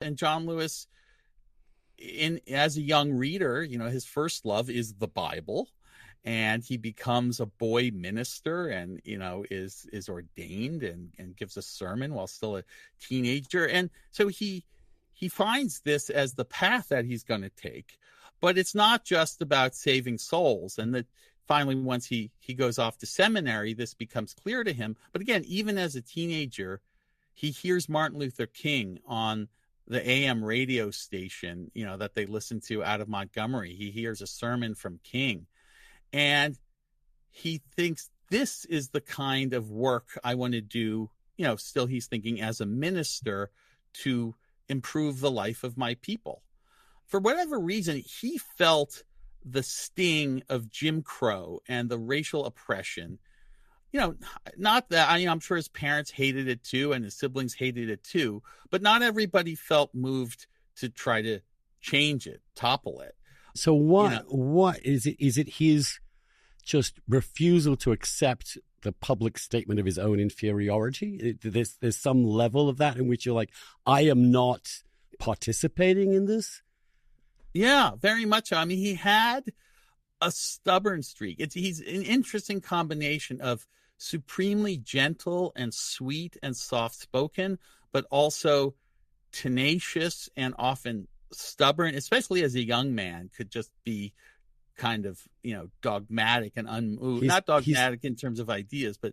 And John Lewis, as a young reader, his first love is the Bible, and he becomes a boy minister, and is ordained and gives a sermon while still a teenager. And so he finds this as the path that he's going to take. But it's not just about saving souls. And that finally, once he goes off to seminary, this becomes clear to him. But again, even as a teenager, he hears Martin Luther King on the AM radio station, that they listen to out of Montgomery. He hears a sermon from King, and he thinks, this is the kind of work I want to do. Still he's thinking as a minister to improve the life of my people. For whatever reason, he felt the sting of Jim Crow and the racial oppression. Not that, I'm sure his parents hated it too, and his siblings hated it too, but not everybody felt moved to try to change it, topple it. So what is it? Is it his just refusal to accept the public statement of his own inferiority? There's some level of that in which you're like, I am not participating in this? Yeah, very much. I mean, he had a stubborn streak. He's an interesting combination of supremely gentle and sweet and soft-spoken, but also tenacious and often stubborn, especially as a young man, could just be kind of, dogmatic and unmoved. Not dogmatic in terms of ideas, but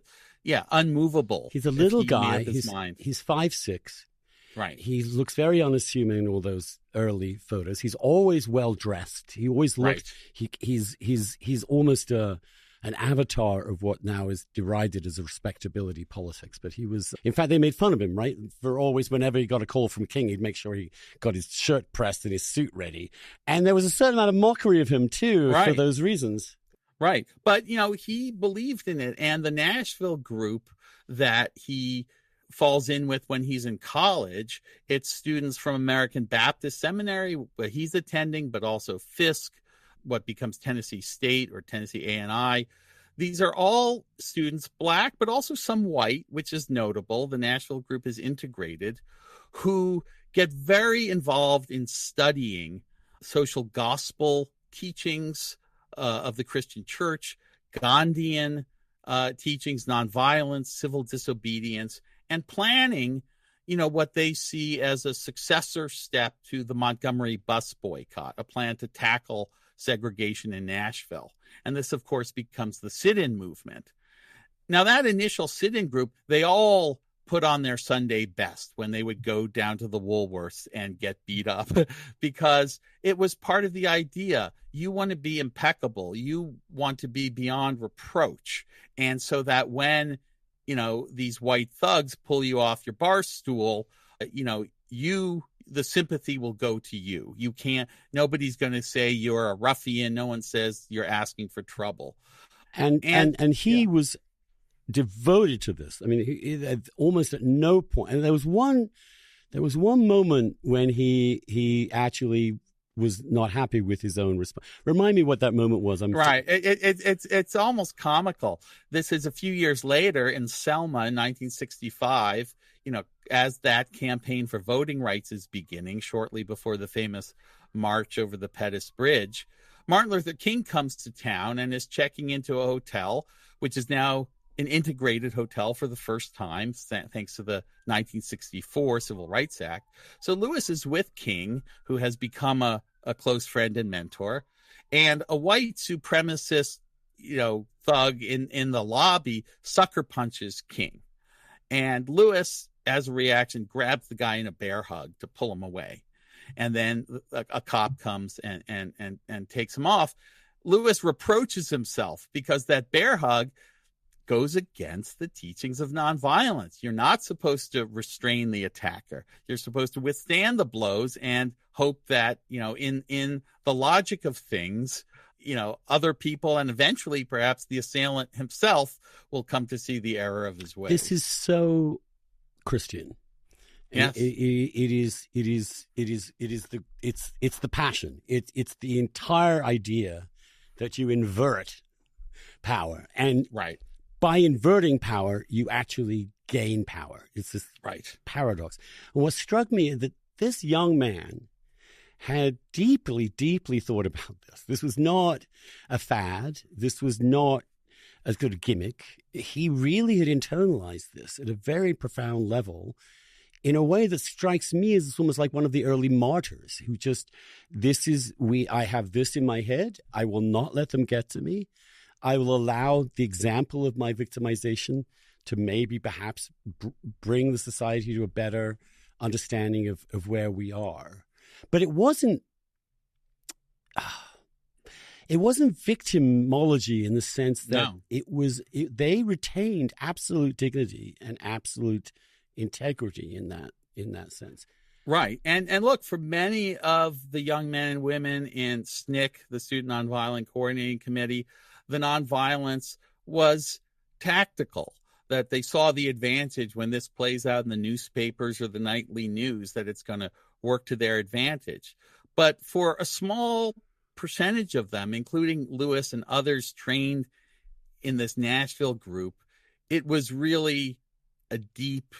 unmovable. He's a little guy. He's 5'6". Right. He looks very unassuming in all those early photos. He's always well dressed. He always looks. Right. He's almost an avatar of what now is derided as a respectability politics. But he was, in fact, they made fun of him, right? For always, whenever he got a call from King, he'd make sure he got his shirt pressed and his suit ready. And there was a certain amount of mockery of him too, for those reasons. Right. But, he believed in it. And the Nashville group that he falls in with when he's in college, it's students from American Baptist Seminary, where he's attending, but also Fisk, what becomes Tennessee State or Tennessee A&I. These are all students, Black, but also some white, which is notable. The Nashville group is integrated, who get very involved in studying social gospel teachings of the Christian church, Gandhian teachings, nonviolence, civil disobedience, and planning, what they see as a successor step to the Montgomery bus boycott, a plan to tackle segregation in Nashville. And this, of course, becomes the sit-in movement. Now, that initial sit-in group, they all put on their Sunday best when they would go down to the Woolworths and get beat up, because it was part of the idea. You want to be impeccable. You want to be beyond reproach. And so that when these white thugs pull you off your bar stool, the sympathy will go to you. Nobody's going to say you're a ruffian. No one says you're asking for trouble. And he was devoted to this. I mean, he almost at no point. And there was one moment when he actually was not happy with his own response. Remind me what that moment was. It's almost comical. This is a few years later in Selma in 1965, as that campaign for voting rights is beginning, shortly before the famous march over the Pettus Bridge. Martin Luther King comes to town and is checking into a hotel, which is now an integrated hotel for the first time, thanks to the 1964 Civil Rights Act. So Lewis is with King, who has become a close friend and mentor, and a white supremacist, thug in the lobby sucker punches King. And Lewis, as a reaction, grabs the guy in a bear hug to pull him away. And then a cop comes and takes him off. Lewis reproaches himself because that bear hug goes against the teachings of nonviolence. You're not supposed to restrain the attacker. You're supposed to withstand the blows and hope that, in the logic of things, other people and eventually perhaps the assailant himself will come to see the error of his ways. This is so Christian. Yes. It's the passion. It's the entire idea that you invert power. And right. By inverting power, you actually gain power. It's this paradox. And what struck me that this young man had deeply, deeply thought about this. This was not a fad. This was not a good gimmick. He really had internalized this at a very profound level in a way that strikes me as almost like one of the early martyrs who just, I have this in my head. I will not let them get to me. I will allow the example of my victimization to maybe perhaps bring the society to a better understanding of where we are. But it wasn't victimology in the sense that they retained absolute dignity and absolute integrity in that sense. Right. And look, for many of the young men and women in SNCC, the Student Nonviolent Coordinating Committee, the nonviolence was tactical, that they saw the advantage when this plays out in the newspapers or the nightly news, that it's going to work to their advantage. But for a small percentage of them, including Lewis and others trained in this Nashville group, it was really a deep,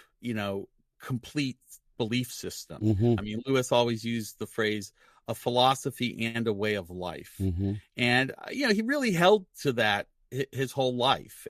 complete belief system. Mm-hmm. I mean, Lewis always used the phrase a philosophy and a way of life. Mm-hmm. And, he really held to that his whole life.